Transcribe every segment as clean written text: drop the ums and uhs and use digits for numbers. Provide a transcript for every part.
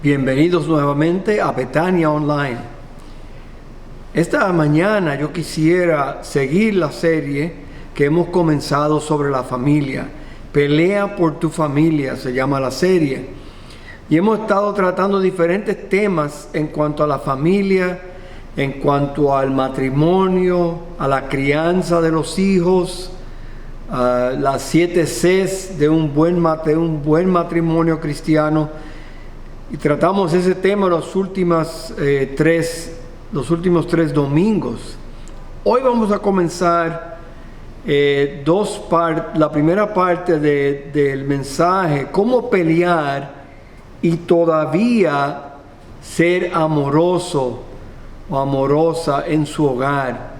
Bienvenidos nuevamente a Betania Online. Esta mañana yo quisiera seguir la serie que hemos comenzado sobre la familia. Pelea por tu familia se llama la serie. Y hemos estado tratando diferentes temas en cuanto a la familia, en cuanto al matrimonio, a la crianza de los hijos, a las 7 Cs de un buen matrimonio cristiano. Y tratamos ese tema los últimos 3 domingos. Hoy vamos a comenzar la primera parte del mensaje, cómo pelear y todavía ser amoroso o amorosa en su hogar.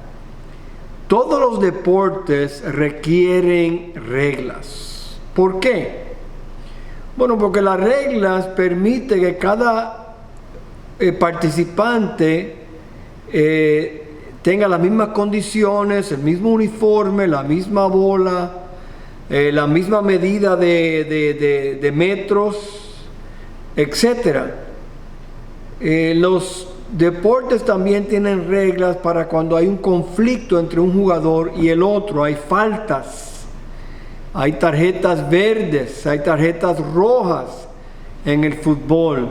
Todos los deportes requieren reglas. ¿Por qué? Bueno, porque las reglas permiten que cada participante tenga las mismas condiciones, el mismo uniforme, la misma bola, la misma medida de metros, etc. Los deportes también tienen reglas para cuando hay un conflicto entre un jugador y el otro, hay faltas. Hay tarjetas verdes, hay tarjetas rojas en el fútbol,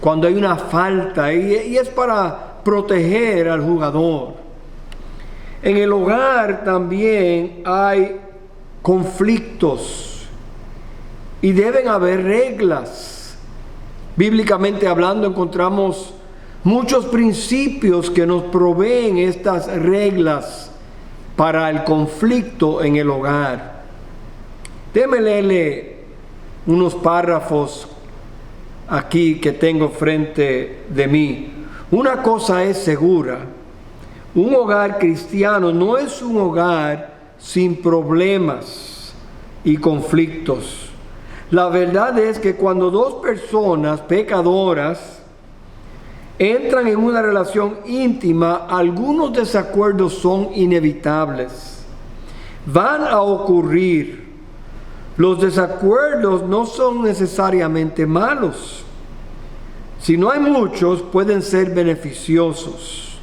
cuando hay una falta, y es para proteger al jugador. En el hogar también hay conflictos y deben haber reglas. Bíblicamente hablando, encontramos muchos principios que nos proveen estas reglas para el conflicto en el hogar. Déjeme leerle unos párrafos aquí que tengo frente de mí. Una cosa es segura: un hogar cristiano no es un hogar sin problemas y conflictos. La verdad es que cuando dos personas pecadoras entran en una relación íntima, algunos desacuerdos son inevitables. Van a ocurrir. Los desacuerdos no son necesariamente malos. Si no hay muchos, pueden ser beneficiosos.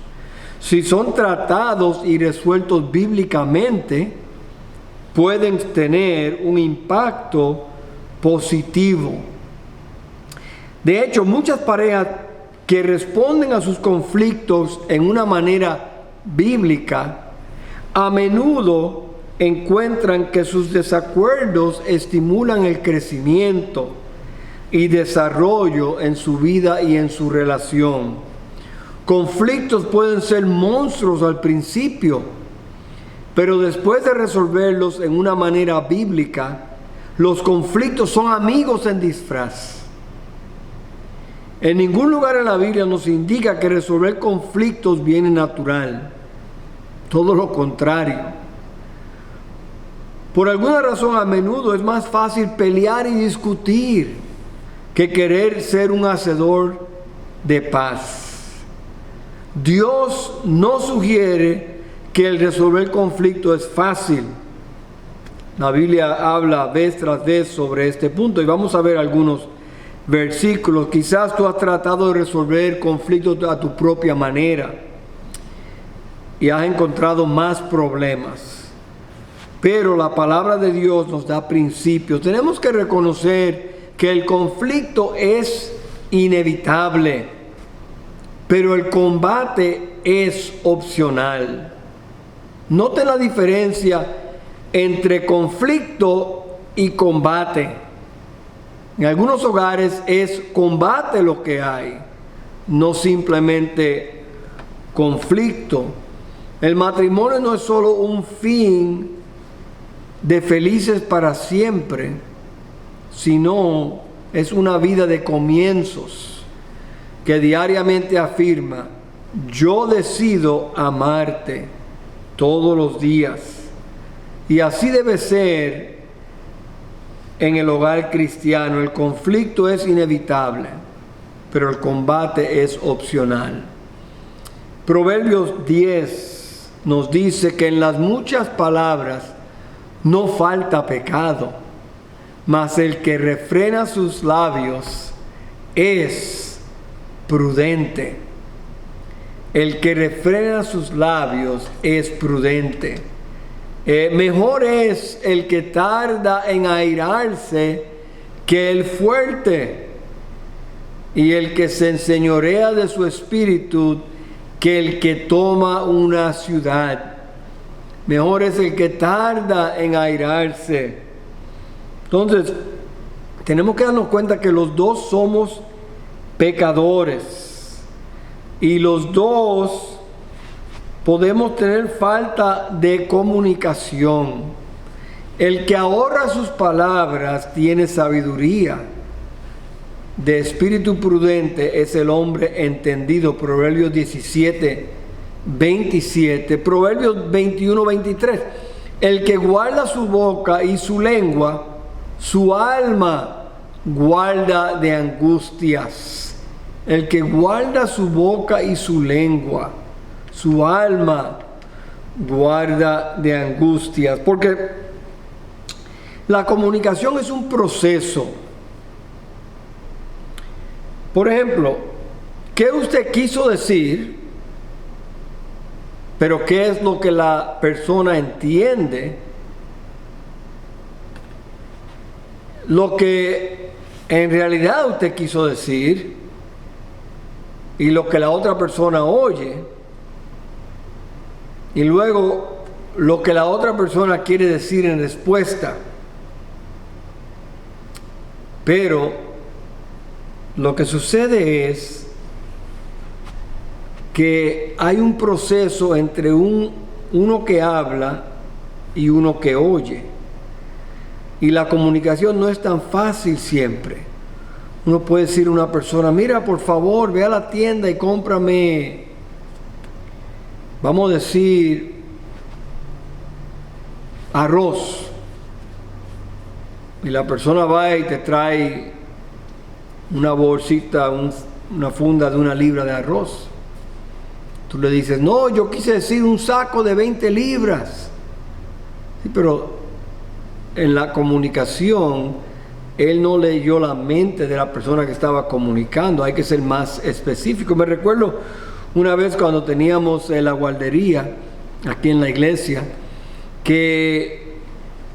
Si son tratados y resueltos bíblicamente, pueden tener un impacto positivo. De hecho, muchas parejas que responden a sus conflictos en una manera bíblica, a menudo encuentran que sus desacuerdos estimulan el crecimiento y desarrollo en su vida y en su relación. Conflictos pueden ser monstruos al principio, pero después de resolverlos en una manera bíblica, los conflictos son amigos en disfraz. En ningún lugar en la Biblia nos indica que resolver conflictos viene natural. Todo lo contrario. Por alguna razón, a menudo es más fácil pelear y discutir que querer ser un hacedor de paz. Dios no sugiere que el resolver conflicto es fácil. La Biblia habla vez tras vez sobre este punto y vamos a ver algunos versículos. Quizás tú has tratado de resolver conflictos a tu propia manera y has encontrado más problemas. Pero la palabra de Dios nos da principios. Tenemos que reconocer que el conflicto es inevitable, pero el combate es opcional. Noten la diferencia entre conflicto y combate. En algunos hogares es combate lo que hay, no simplemente conflicto. El matrimonio no es solo un fin de felices para siempre, sino es una vida de comienzos que diariamente afirma: yo decido amarte todos los días. Y así debe ser en el hogar cristiano. El conflicto es inevitable, pero el combate es opcional. Proverbios 10 nos dice que en las muchas palabras no falta pecado, mas el que refrena sus labios es prudente. El que refrena sus labios es prudente. Mejor es el que tarda en airarse que el fuerte, y el que se enseñorea de su espíritu que el que toma una ciudad. Mejor es el que tarda en airarse. Entonces, tenemos que darnos cuenta que los dos somos pecadores y los dos podemos tener falta de comunicación. El que ahorra sus palabras tiene sabiduría. De espíritu prudente es el hombre entendido. Proverbios 17, 27. Proverbios 21, 23. El que guarda su boca y su lengua, su alma guarda de angustias. El que guarda su boca y su lengua, su alma guarda de angustias. Porque la comunicación es un proceso. Por ejemplo, ¿qué usted quiso decir? Pero ¿qué es lo que la persona entiende? Lo que en realidad usted quiso decir y lo que la otra persona oye, y luego lo que la otra persona quiere decir en respuesta. Pero lo que sucede es que hay un proceso entre uno que habla y uno que oye. Y la comunicación no es tan fácil siempre. Uno puede decir a una persona: mira, por favor, ve a la tienda y cómprame, vamos a decir, arroz. Y la persona va y te trae una bolsita, una funda de 1 libra de arroz. Tú le dices: no, yo quise decir un saco de 20 libras. Sí, pero en la comunicación, él no leyó la mente de la persona que estaba comunicando. Hay que ser más específico. Me recuerdo una vez cuando teníamos la guardería aquí en la iglesia, que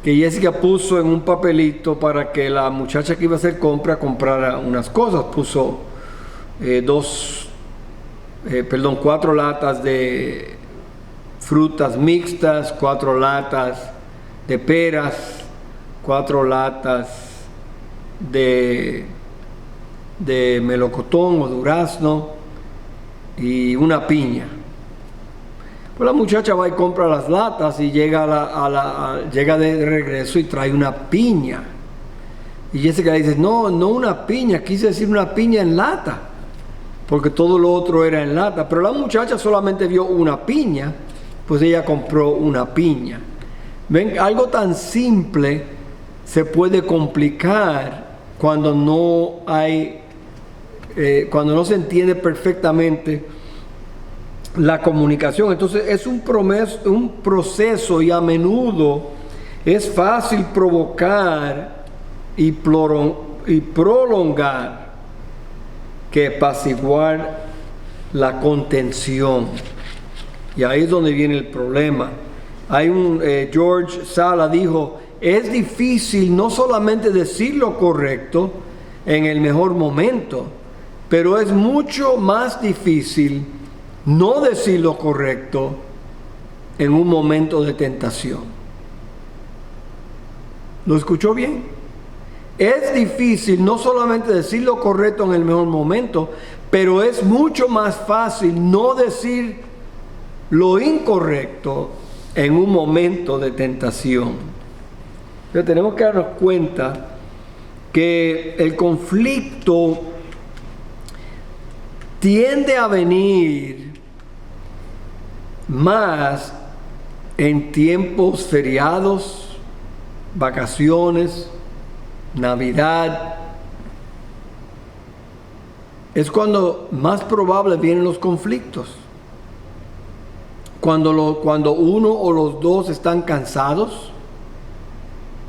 Jessica puso en un papelito para que la muchacha que iba a hacer compra comprara unas cosas. Puso 4 latas de frutas mixtas, 4 latas de peras, 4 latas de melocotón o durazno y una piña. Pues la muchacha va y compra las latas y llega llega de regreso y trae una piña. Y Jessica le dice: no una piña, quise decir una piña en lata, porque todo lo otro era en lata. Pero la muchacha solamente vio una piña, pues ella compró una piña. Ven, algo tan simple se puede complicar cuando no se entiende perfectamente la comunicación. Entonces es un proceso, y a menudo es fácil provocar y prolongar que apaciguar la contención. Y ahí es donde viene el problema. Hay George Sala dijo: es difícil no solamente decir lo correcto en el mejor momento, pero es mucho más difícil no decir lo correcto en un momento de tentación. ¿Lo escuchó bien? Es difícil no solamente decir lo correcto en el mejor momento, pero es mucho más fácil no decir lo incorrecto en un momento de tentación. Pero tenemos que darnos cuenta que el conflicto tiende a venir más en tiempos feriados, vacaciones, Navidad. Es cuando más probable vienen los conflictos. Cuando uno o los dos están cansados,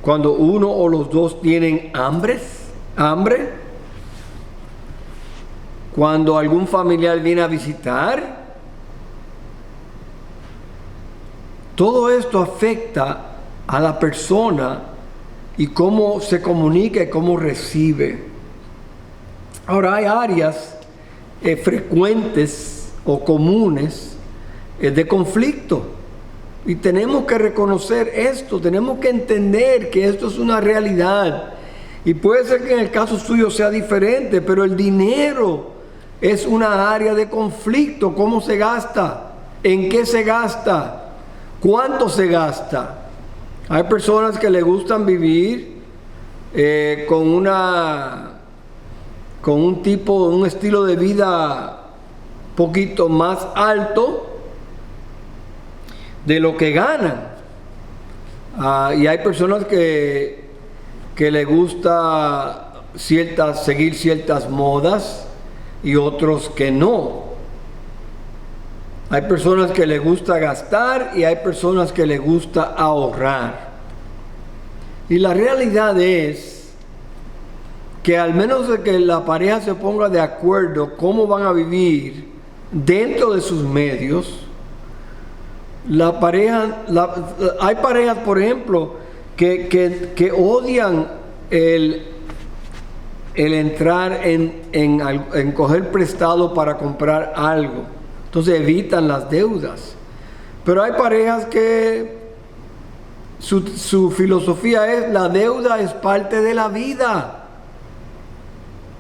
cuando uno o los dos tienen hambre, cuando algún familiar viene a visitar. Todo esto afecta a la persona y cómo se comunica y cómo recibe. Ahora, hay áreas frecuentes o comunes de conflicto, y tenemos que reconocer esto, tenemos que entender que esto es una realidad, y puede ser que en el caso suyo sea diferente, pero el dinero es una área de conflicto. ¿Cómo se gasta? ¿En qué se gasta? ¿Cuánto se gasta? Hay personas que le gustan vivir con un estilo de vida poquito más alto de lo que ganan. Y hay personas que le gusta seguir ciertas modas y otros que no. Hay personas que les gusta gastar y hay personas que les gusta ahorrar. Y la realidad es que al menos de que la pareja se ponga de acuerdo cómo van a vivir dentro de sus medios, hay parejas, por ejemplo, que odian el entrar en coger prestado para comprar algo. Entonces evitan las deudas. Pero hay parejas que su filosofía es: la deuda es parte de la vida.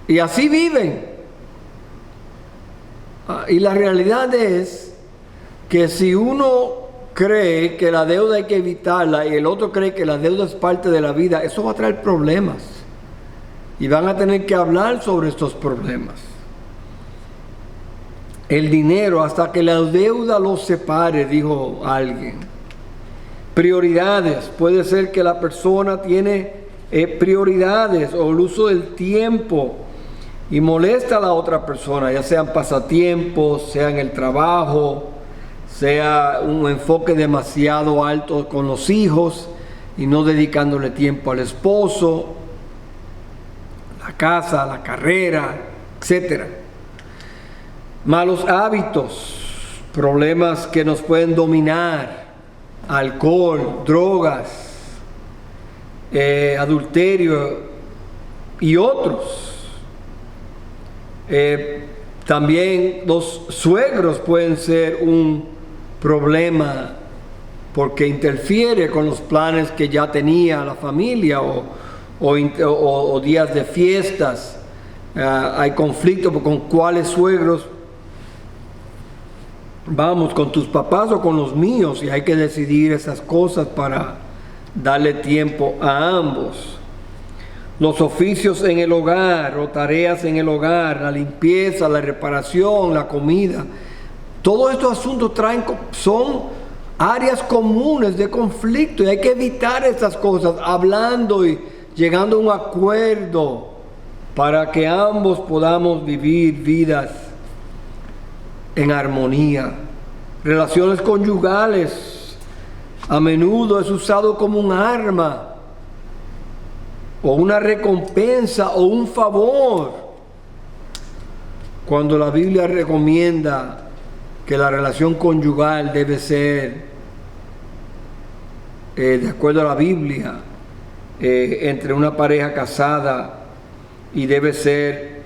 Y así viven. Y la realidad es que si uno cree que la deuda hay que evitarla y el otro cree que la deuda es parte de la vida, eso va a traer problemas. Y van a tener que hablar sobre estos problemas. El dinero, hasta que la deuda los separe, dijo alguien. Prioridades. Puede ser que la persona tiene prioridades o el uso del tiempo y molesta a la otra persona, ya sean pasatiempos, sea en el trabajo, sea un enfoque demasiado alto con los hijos y no dedicándole tiempo al esposo, la casa, la carrera, etc. Malos hábitos, problemas que nos pueden dominar: alcohol, drogas, adulterio y otros. También los suegros pueden ser un problema porque interfiere con los planes que ya tenía la familia o días de fiestas. Hay conflicto con cuáles suegros vamos, con tus papás o con los míos, y hay que decidir esas cosas para darle tiempo a ambos. Los oficios en el hogar o tareas en el hogar, la limpieza, la reparación, la comida, todos estos asuntos son áreas comunes de conflicto, y hay que evitar estas cosas hablando y llegando a un acuerdo para que ambos podamos vivir vidas en armonía. Relaciones conyugales a menudo es usado como un arma o una recompensa o un favor, cuando la Biblia recomienda que la relación conyugal debe ser, de acuerdo a la Biblia, entre una pareja casada, y debe ser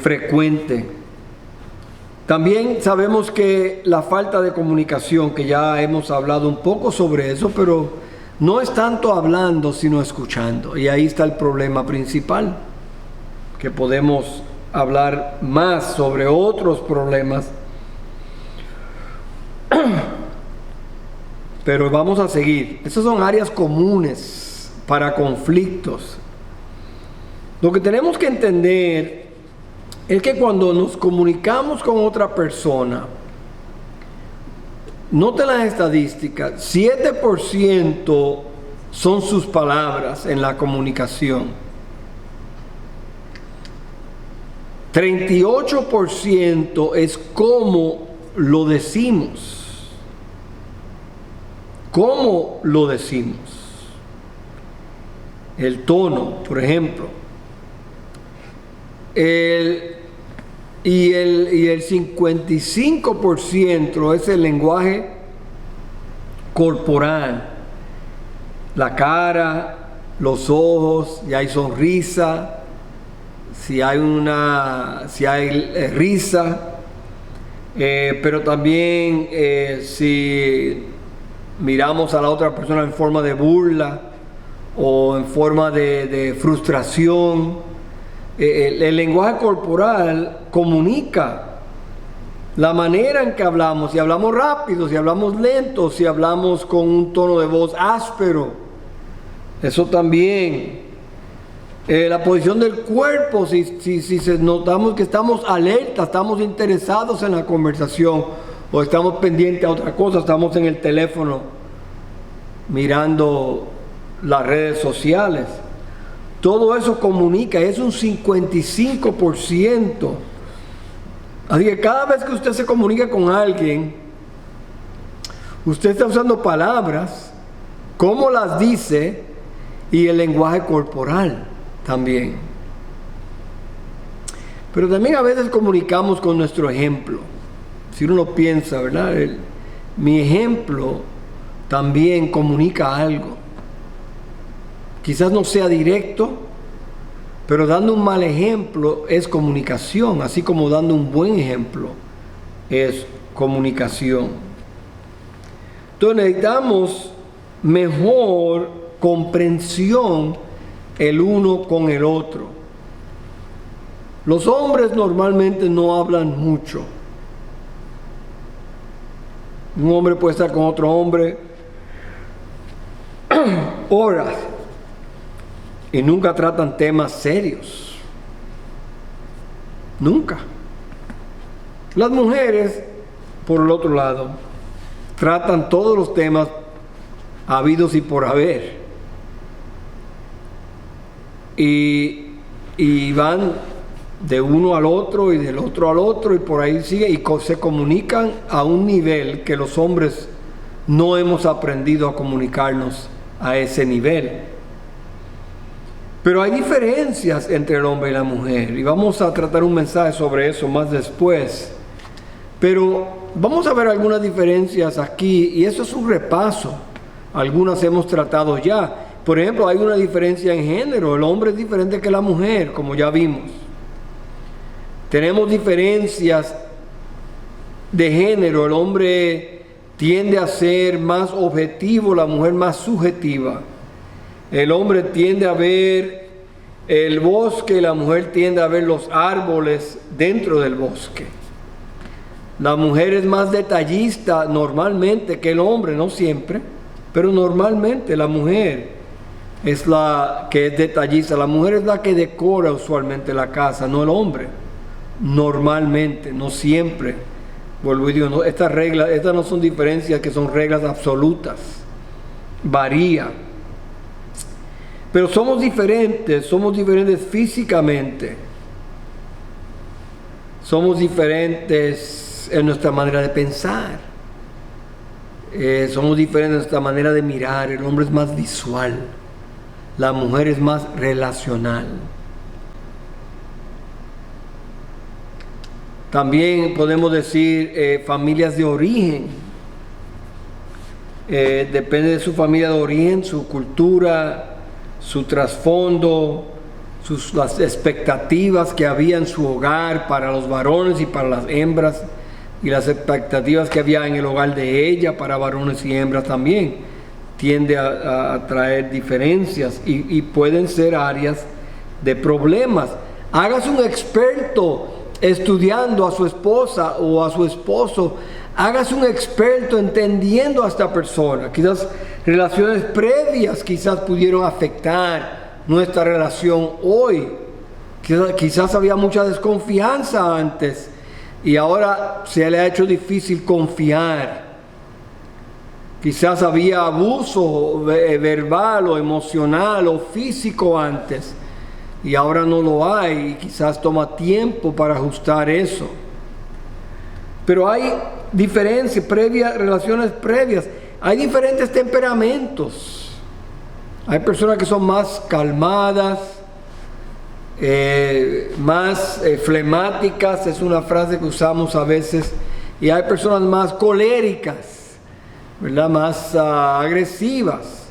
frecuente. También sabemos que la falta de comunicación, que ya hemos hablado un poco sobre eso, pero no es tanto hablando, sino escuchando. Y ahí está el problema principal, que podemos hablar más sobre otros problemas. Pero vamos a seguir. Esas son áreas comunes para conflictos. Lo que tenemos que entender es que cuando nos comunicamos con otra persona, noten las estadísticas: 7% son sus palabras en la comunicación, 38% es cómo lo decimos. ¿Cómo lo decimos? El tono, por ejemplo. El y el 55% es el lenguaje corporal. La cara, los ojos, si hay sonrisa, si hay risa, pero también si miramos a la otra persona en forma de burla o en forma de frustración. El lenguaje corporal comunica la manera en que hablamos, si hablamos rápido, si hablamos lento, si hablamos con un tono de voz áspero. Eso también. La posición del cuerpo, si notamos que estamos alerta, estamos interesados en la conversación o estamos pendientes a otra cosa, estamos en el teléfono mirando las redes sociales. Todo eso comunica, es un 55%. Así que cada vez que usted se comunica con alguien, usted está usando palabras, cómo las dice y el lenguaje corporal también. Pero también a veces comunicamos con nuestro ejemplo. Si uno lo piensa, ¿verdad? Mi ejemplo también comunica algo. Quizás no sea directo, pero dando un mal ejemplo es comunicación, así como dando un buen ejemplo es comunicación. Entonces necesitamos mejor comprensión el uno con el otro. Los hombres normalmente no hablan mucho. Un hombre puede estar con otro hombre horas y nunca tratan temas serios. Nunca. Las mujeres, por el otro lado, tratan todos los temas habidos y por haber. Y van de uno al otro y del otro al otro y por ahí sigue y se comunican a un nivel que los hombres no hemos aprendido a comunicarnos a ese nivel. Pero hay diferencias entre el hombre y la mujer y vamos a tratar un mensaje sobre eso más después. Pero vamos a ver algunas diferencias aquí y eso es un repaso. Algunas hemos tratado ya. Por ejemplo, hay una diferencia en género. El hombre es diferente que la mujer, como ya vimos. Tenemos diferencias de género. El hombre tiende a ser más objetivo, la mujer más subjetiva. El hombre tiende a ver el bosque, la mujer tiende a ver los árboles dentro del bosque. La mujer es más detallista normalmente que el hombre, no siempre, pero normalmente la mujer es la que es detallista. La mujer es la que decora usualmente la casa, no el hombre. Normalmente, no siempre. Vuelvo y digo, no, estas no son diferencias que son reglas absolutas. Varía. Pero somos diferentes físicamente. Somos diferentes en nuestra manera de pensar. Somos diferentes en nuestra manera de mirar. El hombre es más visual. La mujer es más relacional. También podemos decir familias de origen. Depende de su familia de origen, su cultura, su trasfondo, las expectativas que había en su hogar para los varones y para las hembras, y las expectativas que había en el hogar de ella para varones y hembras también, tiende a traer diferencias y pueden ser áreas de problemas. Hágase un experto estudiando a su esposa o a su esposo. Hágase un experto entendiendo a esta persona. Quizás relaciones previas pudieron afectar nuestra relación hoy. Quizás había mucha desconfianza antes y ahora se le ha hecho difícil confiar. Quizás había abuso verbal o emocional o físico antes y ahora no lo hay y quizás toma tiempo para ajustar eso. Pero hay diferencias previas, relaciones previas. Hay diferentes temperamentos. Hay personas que son más calmadas, más flemáticas, es una frase que usamos a veces, y hay personas más coléricas, ¿verdad? Más agresivas.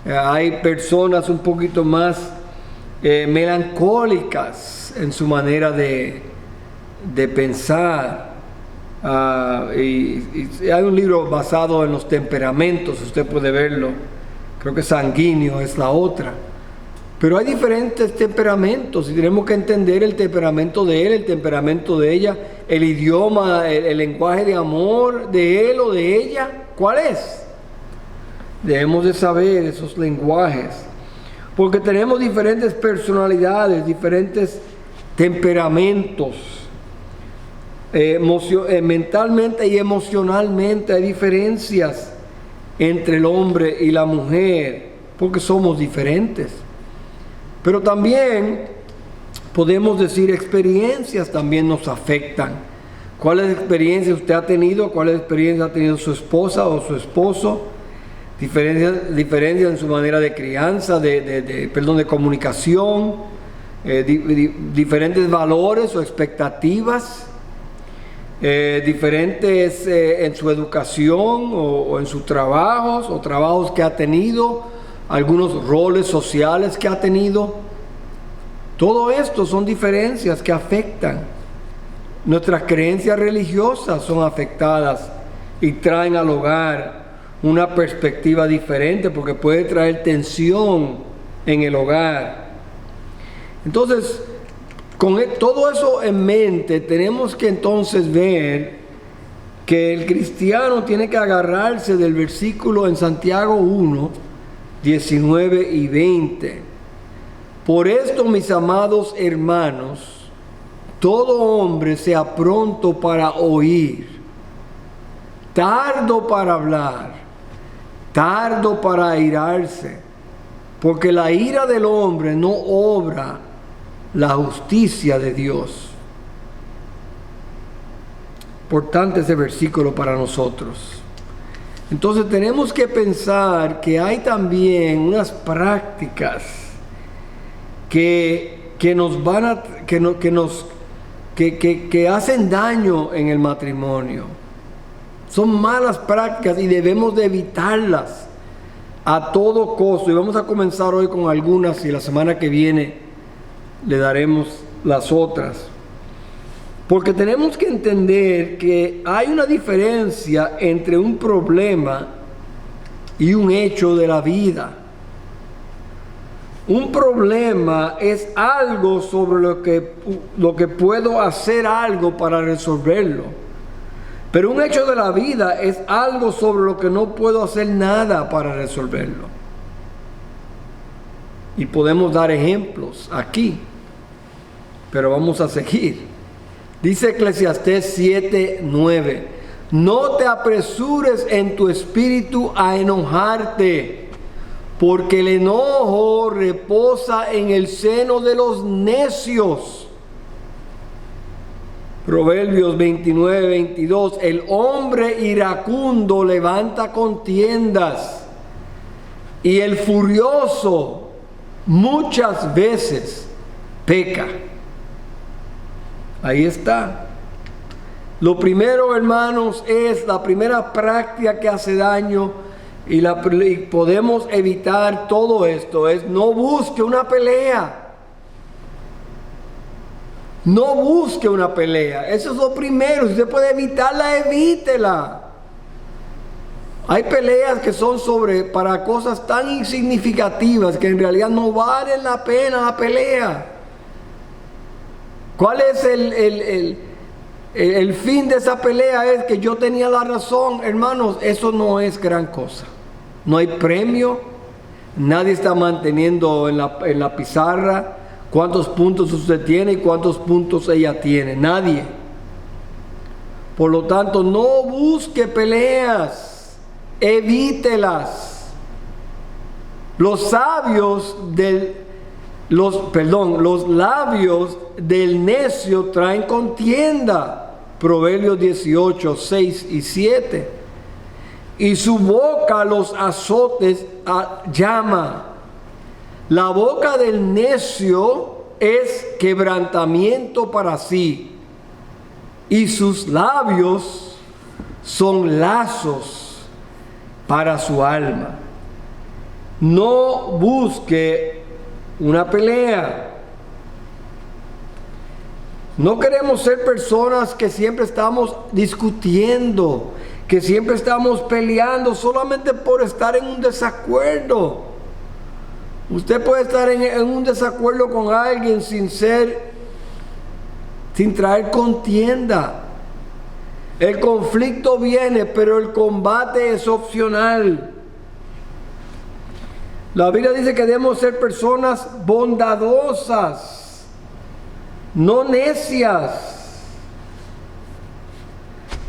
Hay personas un poquito más melancólicas en su manera de pensar. Y hay un libro basado en los temperamentos, usted puede verlo. Creo que sanguíneo es la otra. Pero hay diferentes temperamentos y tenemos que entender el temperamento de él, el temperamento de ella, el idioma, el lenguaje de amor de él o de ella. ¿Cuál es? Debemos de saber esos lenguajes. Porque tenemos diferentes personalidades, diferentes temperamentos. Mentalmente y emocionalmente hay diferencias entre el hombre y la mujer, porque somos diferentes. Pero también podemos decir experiencias también nos afectan. ¿Cuáles experiencias usted ha tenido? ¿Cuáles experiencias ha tenido su esposa o su esposo? Diferencias en su manera de crianza, de comunicación, diferentes valores o expectativas, diferentes en su educación o en sus trabajos o trabajos que ha tenido, algunos roles sociales que ha tenido. Todo esto son diferencias que afectan. Nuestras creencias religiosas son afectadas y traen al hogar una perspectiva diferente, porque puede traer tensión en el hogar. Entonces, con todo eso en mente, tenemos que entonces ver que el cristiano tiene que agarrarse del versículo en Santiago 1, 19 y 20. Por esto, mis amados hermanos, todo hombre sea pronto para oír, tardo para hablar, tardo para airarse, porque la ira del hombre no obra la justicia de Dios. Importante ese versículo para nosotros. Entonces tenemos que pensar que hay también unas prácticas que hacen daño en el matrimonio. Son malas prácticas y debemos de evitarlas a todo costo. Y vamos a comenzar hoy con algunas y la semana que viene le daremos las otras. Porque tenemos que entender que hay una diferencia entre un problema y un hecho de la vida. Un problema es algo sobre lo que puedo hacer algo para resolverlo. Pero un hecho de la vida es algo sobre lo que no puedo hacer nada para resolverlo. Y podemos dar ejemplos aquí, pero vamos a seguir. Dice Eclesiastés 7:9: no te apresures en tu espíritu a enojarte, porque el enojo reposa en el seno de los necios. Proverbios 29:22: el hombre iracundo levanta contiendas, y el furioso muchas veces peca. Ahí está. Lo primero, hermanos, es la primera práctica que hace daño y podemos evitar todo esto, es no busque una pelea. No busque una pelea. Eso es lo primero. Si usted puede evitarla, evítela. Hay peleas que son para cosas tan insignificativas que en realidad no valen la pena la pelea. ¿Cuál es el fin de esa pelea? Es que yo tenía la razón. Hermanos, eso no es gran cosa. No hay premio. Nadie está manteniendo en la pizarra cuántos puntos usted tiene y cuántos puntos ella tiene. Nadie. Por lo tanto, no busque peleas. Evítelas. Los labios del necio traen contienda. Proverbios 18, 6 y 7. Y su boca los azotes llama. La boca del necio es quebrantamiento para sí, y sus labios son lazos para su alma. No busque una pelea. No queremos ser personas que siempre estamos discutiendo, que siempre estamos peleando solamente por estar en un desacuerdo. Usted puede estar en un desacuerdo con alguien sin traer contienda. El conflicto viene, pero el combate es opcional. La Biblia dice que debemos ser personas bondadosas, no necias.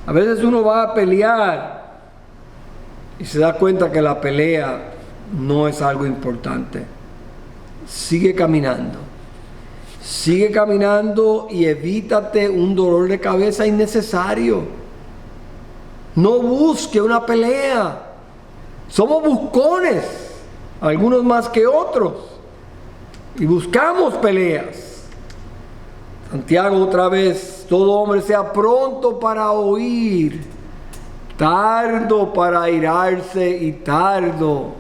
A veces uno va a pelear y se da cuenta que la pelea no es algo importante. Sigue caminando y evítate un dolor de cabeza innecesario. No busque una pelea. Somos buscones, algunos más que otros, y buscamos peleas. Santiago otra vez: todo hombre sea pronto para oír, tardo para airarse tardo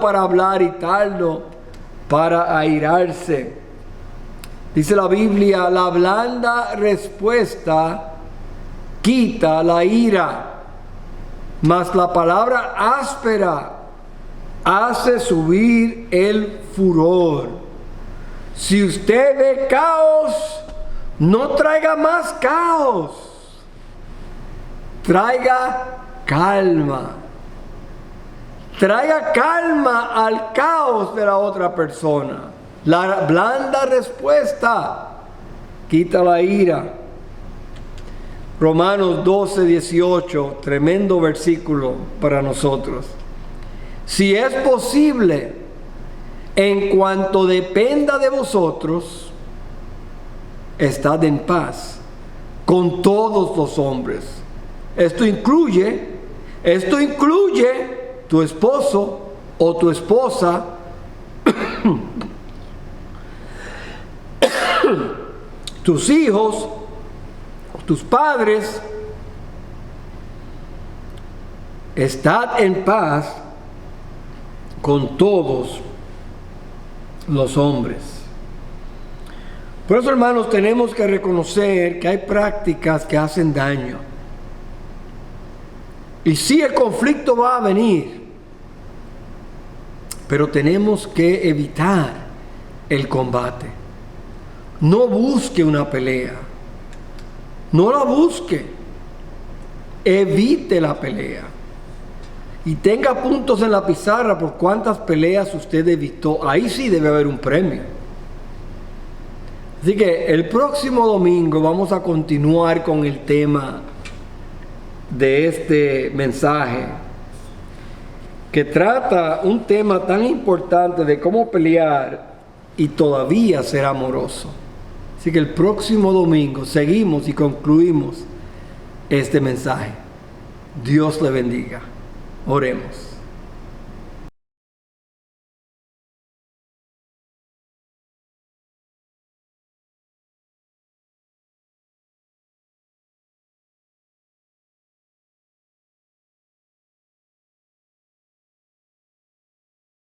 para hablar y tardo para airarse. Dice la Biblia: la blanda respuesta quita la ira, mas la palabra áspera hace subir el furor. Si usted ve caos, no traiga más caos, traiga calma. Traiga calma al caos de la otra persona. La blanda respuesta quita la ira. Romanos 12:18, tremendo versículo para nosotros. Si es posible, en cuanto dependa de vosotros, estad en paz con todos los hombres. Esto incluye tu esposo o tu esposa, tus hijos, tus padres. Estad en paz con todos los hombres. Por eso, hermanos, tenemos que reconocer que hay prácticas que hacen daño. Y sí, el conflicto va a venir, pero tenemos que evitar el combate. No busque una pelea. No la busque. Evite la pelea. Y tenga puntos en la pizarra por cuántas peleas usted evitó. Ahí sí debe haber un premio. Así que el próximo domingo vamos a continuar con el tema de este mensaje, que trata un tema tan importante de cómo pelear y todavía ser amoroso. Así que el próximo domingo seguimos y concluimos este mensaje. Dios le bendiga. Oremos.